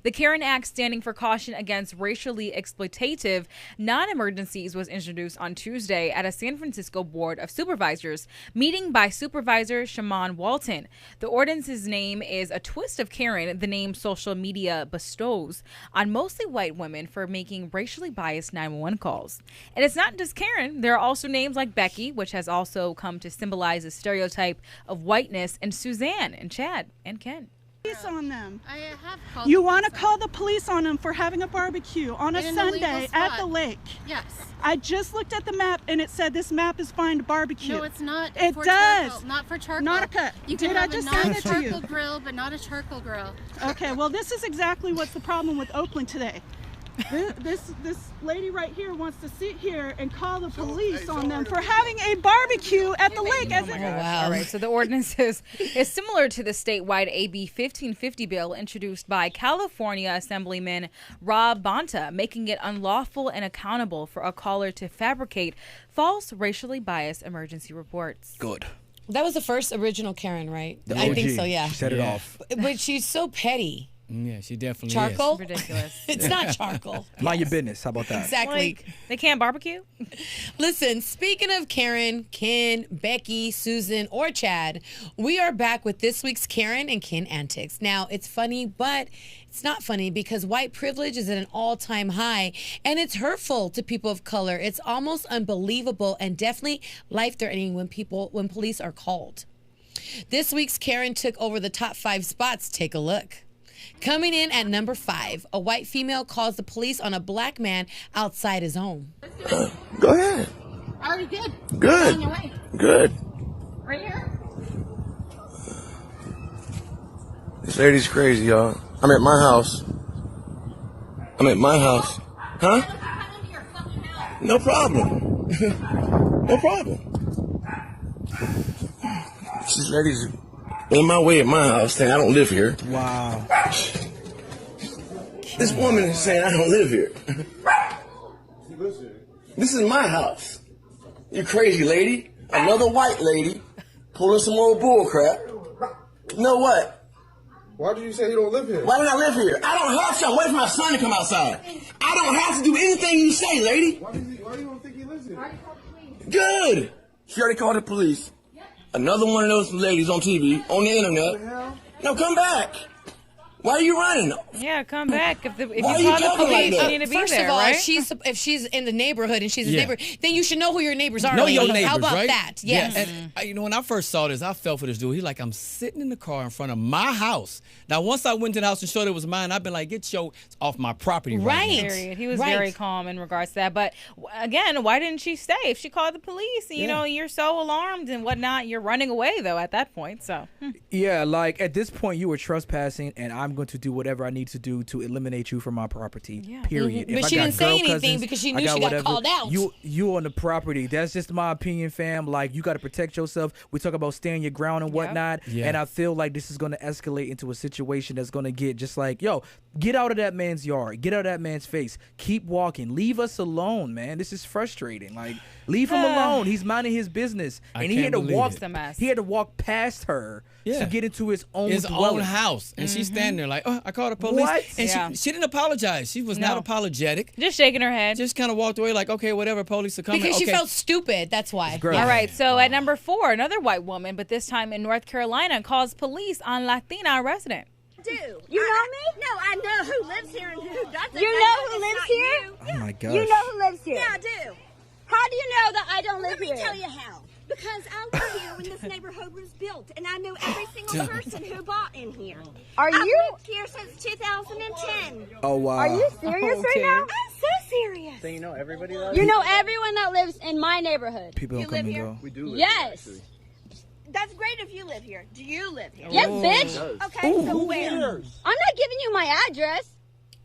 The Karen Act, standing for Caution Against Racially Exploitative Non-Emergencies, was introduced on Tuesday at a San Francisco Board of Supervisors meeting by Supervisor Shaman Walton. The ordinance's name is a twist of Karen, the name social media bestows on mostly white women for making racially biased 911 calls. And it's not just Karen. There are also names like Becky, which has also come to symbolize a stereotype of whiteness, and Suzanne and Chad and Ken. On them. I have called. You want to call the police on them for having a barbecue on a In an Sunday illegal spot. at the lake. Yes. I just looked at the map and it said this map is fine to barbecue. No, it's not. It for does. Charcoal. Not for charcoal. Not a cut. You can Did I have just a send it to you? non-charcoal grill, but not a charcoal grill. Okay, well, this is exactly what's the problem with Oakland today. This lady right here wants to sit here and call the police on them for having a barbecue at the lake. Wow. All right, so the ordinance is similar to the statewide AB 1550 bill introduced by California Assemblyman Rob Bonta, making it unlawful and accountable for a caller to fabricate false racially biased emergency reports. Good. That was the first original Karen, right? The I OG. think so, yeah. Set it off. But she's so petty. Yeah, she definitely Charcoal? is. Ridiculous. It's not charcoal. Mind your business. How about that? Exactly. Like, they can't barbecue? Listen, speaking of Karen, Ken, Becky, Susan, or Chad, we are back with this week's Karen and Ken antics. Now, it's funny, but it's not funny because white privilege is at an all-time high, and it's hurtful to people of color. It's almost unbelievable and definitely life-threatening when police are called. This week's Karen took over the top 5 spots. Take a look. Coming in at number 5, a white female calls the police on a black man outside his home. Go ahead. Already good. Good. On your way. Good. Right here. This lady's crazy, y'all. I'm at my house. Huh? Come into your fucking house. No problem. No problem. This lady's in my way at my house saying I don't live here. Wow. This woman is saying I don't live here. This is my house. You crazy lady. Another white lady pulling some old bull crap. You know what? Why did you say you don't live here? Why did I live here? I don't have to. I'm waiting for my son to come outside. I don't have to do anything you say, lady. Why do you don't think he lives here? Good. She already called the police. Another one of those ladies on TV, on the internet. No, come back. Why are you running? Yeah, come back. If you Why are you call the talking police, like that? you need to be First there, of all, right? if she's in the neighborhood and she's a Yeah. neighbor, then you should know who your neighbors are. Know lady. your neighbors, How about right? that? Yes. Yeah. And, you know, when I first saw this, I fell for this dude. He's like, I'm sitting in the car in front of my house. Now, once I went to the house and showed it was mine, I've been like, get your off my property right now. Period. He was Right. very calm in regards to that. But again, why didn't she stay? If she called the police, you know, you're so alarmed and whatnot, you're running away though at that point. So Yeah, like at this point you were trespassing, and I'm going to do whatever I need to do to eliminate you from my property. Yeah. Period. But If I she got didn't say girl anything cousins, because she I knew she got whatever, called out. You on the property. That's just my opinion, fam. Like, you got to protect yourself. We talk about standing your ground and whatnot. Yeah. And I feel like this is going to escalate into a situation that's going to get just like, yo, get out of that man's yard. Get out of that man's face. Keep walking. Leave us alone, man. This is frustrating. Like, leave him alone. He's minding his business. I And he can't had to believe walk. it. a mess. He had to walk past her Yeah. to get into his own His dwelling. own house. And she's standing there like, oh, I called the police. What? And Yeah. she didn't apologize. She was not No. apologetic. just shaking her head. Just kind of walked away like, okay, whatever, police are coming. Because she okay. felt stupid. That's why. Gross. All right, so at number 4, another white woman, but this time in North Carolina, calls police on Latina resident. Do You know me? No, I know who lives here and who doesn't. You know who lives here? Oh, my gosh. You know who lives here? Yeah, I do. How do you know that I don't live Let me here? tell you how. Because I was here when this neighborhood was built, and I know every single person who bought in here. Are I've you? lived here since 2010. Oh, wow. Are you serious right now? I'm so serious. So you know everybody though? You know everyone that lives in my neighborhood. People You don't come live and here? go. We do live Yes. here, That's great if you live here. Do you live here? Yes, bitch. actually. Okay, so where? I'm not giving you my address.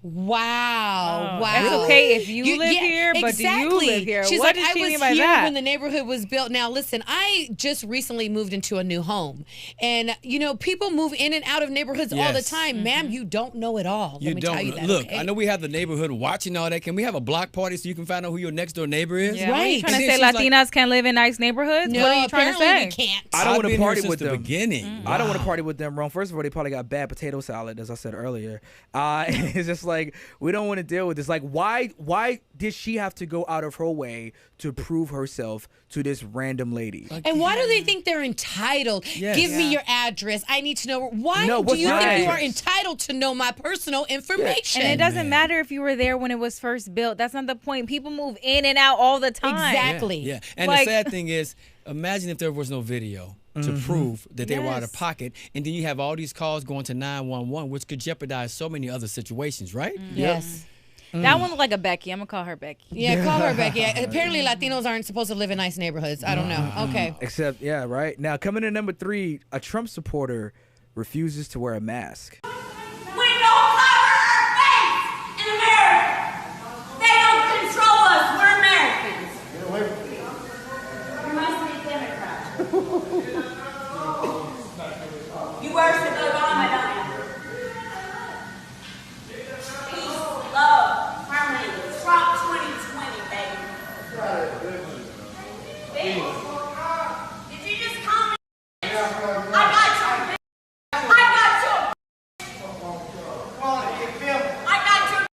Wow. Wow. It's okay if you live here, but do you live here? She's What like, does she I mean was by here that? when the neighborhood was built. Now, listen, I just recently moved into a new home. And, people move in and out of neighborhoods all the Yes. time. Ma'am, you don't know it all. You Let me don't tell you that. look. Okay? I know we have the neighborhood watching all that. Can we have a block party so you can find out who your next door neighbor is? Yeah, what are you Right. trying to And say then she's Latinas can't live in nice neighborhoods? No, What are you trying to apparently say? we can't. I don't I've want to been party here with since the them. beginning. I don't want to Wow. party with them, wrong. First of all, they probably got bad potato salad, as I said earlier. It's just like we don't want to deal with this. Like, why did she have to go out of her way to prove herself to this random lady? And why do they think they're entitled? Yes. Give me your address. I need to know. Why No, do what's you your think you are address? entitled to know my personal information? And it doesn't matter if you were there when it was first built. That's not the point. People move in and out all the time. Exactly. Yeah. And Like- the sad thing is, imagine if there was no video to prove that they were out of Yes. pocket, and then you have all these calls going to 911, which could jeopardize so many other situations, right? Yes. That one looked like a Becky. I'm going to call her Becky. Yeah, call her Becky. Apparently, Latinos aren't supposed to live in nice neighborhoods. I don't know. Okay. Except, yeah, right. Now, coming in number 3, a Trump supporter refuses to wear a mask. We don't cover our face in America. They don't control us. We're Americans. You must be Democrat. You worship Obama, don't you? Peace, love, harmony. Trump 2020, baby. Baby. Did you just call me? I got you. I got you.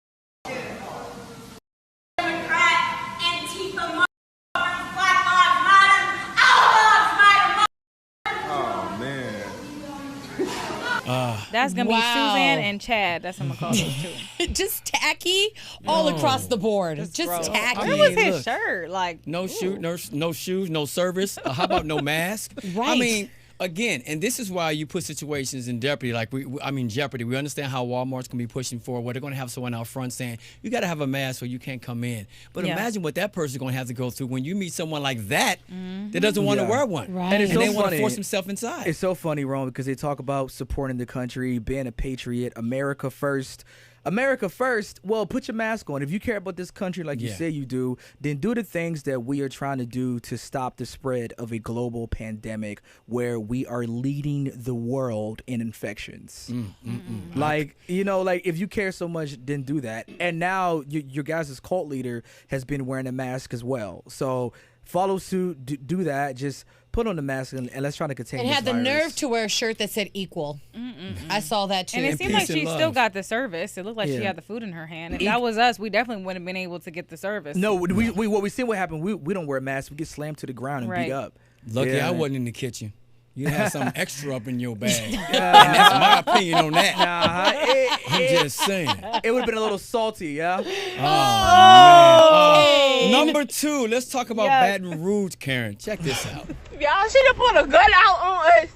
Democrat, Antifa, Black Lives Matter, all lives matter. Oh, man. That's going to be Wow. Suzanne and Chad. That's what I'm going to call those two. Just tacky all across the board. Just Gross. tacky. Where mean, was his look. shirt? Like, No shoe, no shoes, no service. How about no mask? I Right. mean, again, and this is why you put situations in jeopardy. Like jeopardy. We understand how Walmart's gonna be pushing for where they're gonna have someone out front saying you got to have a mask or you can't come in. But Yeah. imagine what that person's gonna have to go through when you meet someone like that that doesn't want to Yeah. wear one, Right. And it's and so they want to funny. force himself inside. It's so funny, Ron, because they talk about supporting the country, being a patriot, America first. America first. Well, put your mask on. If you care about this country like you Yeah. say you do, then do the things that we are trying to do to stop the spread of a global pandemic where we are leading the world in infections. Like, like if you care so much, then do that. And now your guys' cult leader has been wearing a mask as well. So follow suit, do that. Just put on the mask and let's try to contain And this had the virus. nerve to wear a shirt that said equal. I saw that too. and it And seemed like peace and she love. still got the service. It looked like she Yeah. had the food in her hand. If that was us, we definitely wouldn't have been able to get the service. No, we see what happened. We don't wear masks. We get slammed to the ground and Right. beat up. Lucky Yeah. I wasn't in the kitchen. You had something extra up in your bag, and that's my opinion on that. I'm just saying. It would have been a little salty, yeah. Number 2, let's talk about Yes. Baton Rouge, Karen. Check this out. Y'all, she done put a gun out on us.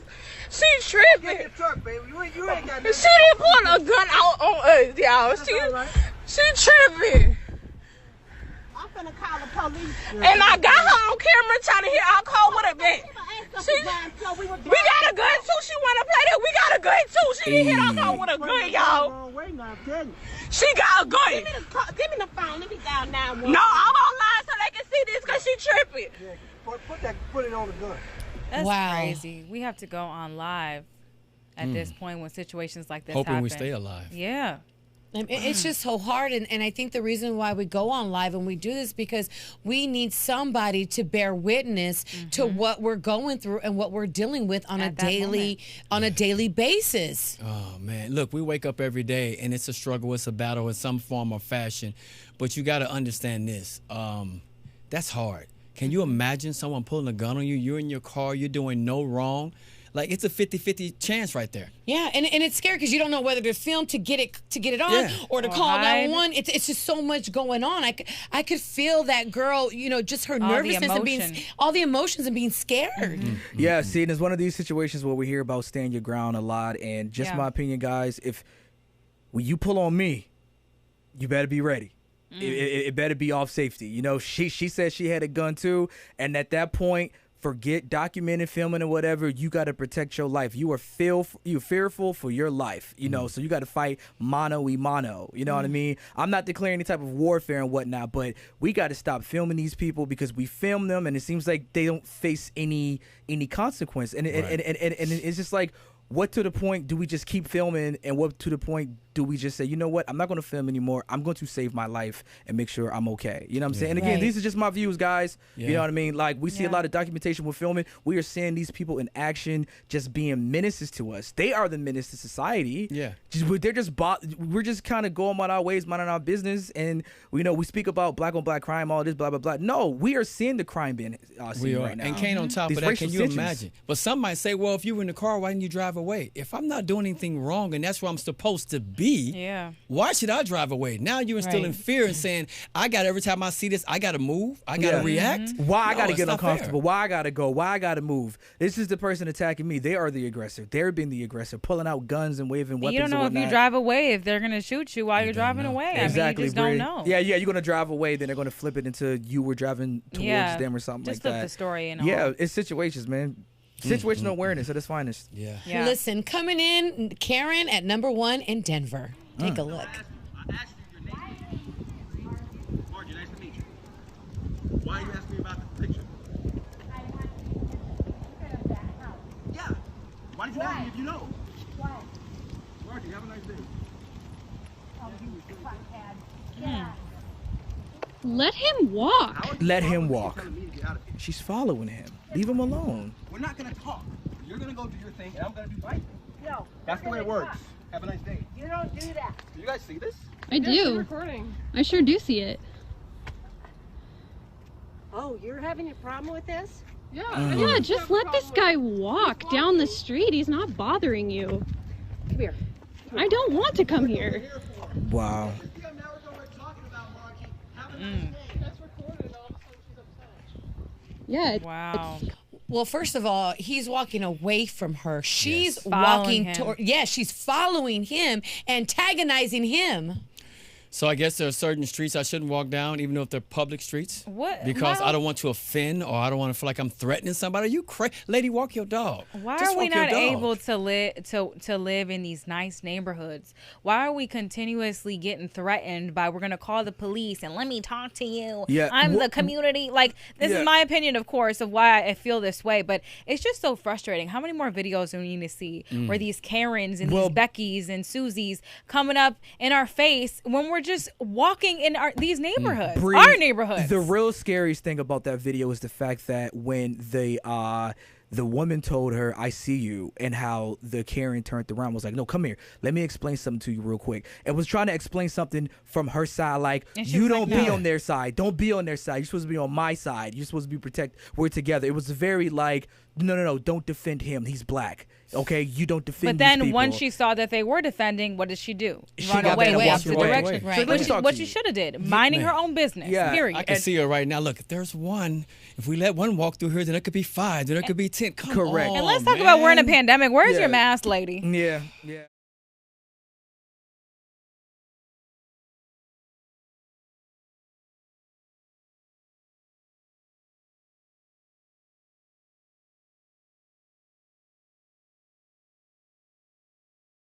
She tripping. Truck, baby. You ain't got She done put a gun out on us, y'all. She tripping. I'm finna call the police. And I got her on camera trying to hear our call with a bit. We got a gun too. She wanna play that. We got a gun too. She didn't hit our call with a gun, y'all. She got a gun. Give me the phone. Let me dial 911. No, I'm online so they can see this because she tripping. Put it on the gun. That's Wow. crazy. We have to go on live at this point when situations like this Hoping happen. we stay alive. Yeah. It's just so hard, and I think the reason why we go on live and we do this because we need somebody to bear witness to what we're going through and what we're dealing with on At that a daily basis. Oh man, look, we wake up every day and it's a struggle, it's a battle in some form or fashion. But you got to understand this. That's hard. Can you imagine someone pulling a gun on you? You're in your car, you're doing no wrong. Like it's a 50-50 chance right there. Yeah, and it's scary because you don't know whether to film to get it on Yeah. or to Or call hide. 911. It's just so much going on. I could feel that girl, just her All the nervousness and being emotion. all the emotions and being scared. Yeah, see, and it's one of these situations where we hear about stand your ground a lot. And just Yeah. my opinion, guys, when you pull on me, you better be ready. It better be off safety. She said she had a gun too, and at that point, forget documenting, filming, or whatever. You got to protect your life. You are fearful for your life, you know. So you got to fight mano y mano. You know what I mean? I'm not declaring any type of warfare and whatnot, but we got to stop filming these people because we film them, and it seems like they don't face any consequence. And it's just like, what to the point do we just keep filming, and what to the point do we just say, you know what, I'm not going to film anymore. I'm going to save my life and make sure I'm okay. You know what I'm saying? And again, these are just my views, guys. You know what I mean? Like, we see a lot of documentation with filming. We are seeing these people in action just being menaces to us. They are the menace to society. Yeah. We're just kind of going about our ways, minding our business. And, you know, we speak about black on black crime, all this, blah, blah, blah. No, we are seeing the crime being seen right now. And Kane, on top of that, can you imagine? But some might say, well, if you were in the car, why didn't you drive away? If I'm not doing anything wrong and that's where I'm supposed to be, why should I drive away? Now you're instilling fear and saying, every time I see this, I got to move, I got to react. Why I got to get uncomfortable? Why I got to go? Why I got to move? This is the person attacking me. They are the aggressor. They're being the aggressor, pulling out guns and waving weapons. You don't know if you drive away, if they're going to shoot you while you're driving away. Exactly. I mean, you just don't know. Yeah, you're going to drive away, then they're going to flip it into you were driving towards them or something like that. Just flip the story and all. Yeah, it's situations, man. Situational awareness at its finest. Yeah. Listen, coming in, Karen at #1 in Denver. Take a look. Margie, nice to meet you. Why are you asking me about the picture? Yeah. Why did you ask me if you know? Why? Margie, have a nice day. Let him walk. Let him walk. She's following him. Leave him alone. We're not going to talk. You're going to go do your thing, and I'm going to do my thing. No. That's the way it works. Have a nice day. You don't do that. Do you guys see this? I do. Recording. I sure do see it. Oh, you're having a problem with this? Yeah, just let this guy walk down the street. He's not bothering you. Come here. I don't want to come here. Wow. Yeah. Wow. Well, first of all, he's walking away from her. She's Following walking him. toward. Yeah, she's following him, antagonizing him. So I guess there are certain streets I shouldn't walk down, even though if they're public streets. What? Because I don't want to offend, or I don't want to feel like I'm threatening somebody. Are you crazy? Lady, walk your dog. Why Just are we walk your not dog. able to live in these nice neighborhoods? Why are we continuously getting threatened by, we're going to call the police and let me talk to you? Yeah. I'm the community. Like, this is my opinion, of course, of why I feel this way. But it's just so frustrating. How many more videos do we need to see where these Karens and these Beckys and Susies coming up in our face when we're just walking in these neighborhoods, Bree, our neighborhoods? The real scariest thing about that video is the fact that when the woman told her, "I see you," and how the Karen turned around, was like, "No, come here. Let me explain something to you real quick." And was trying to explain something from her side, like, you don't be on their side. Don't be on their side. You're supposed to be on my side. You're supposed to be protect. We're together. It was very like, no, don't defend him. He's black. Okay, you don't defend. But then these people. once she saw that they were defending, what did she do? She Run got away, back and walk walked the away. direction. Right. What she should have did, minding her own business. Yeah. Period. I can see her right now. Look, if there's one, if we let one walk through here, then it could be 5, then it could be 10. Come Correct. on, And let's talk about we're in a man. pandemic. Where's your mask, lady? Yeah.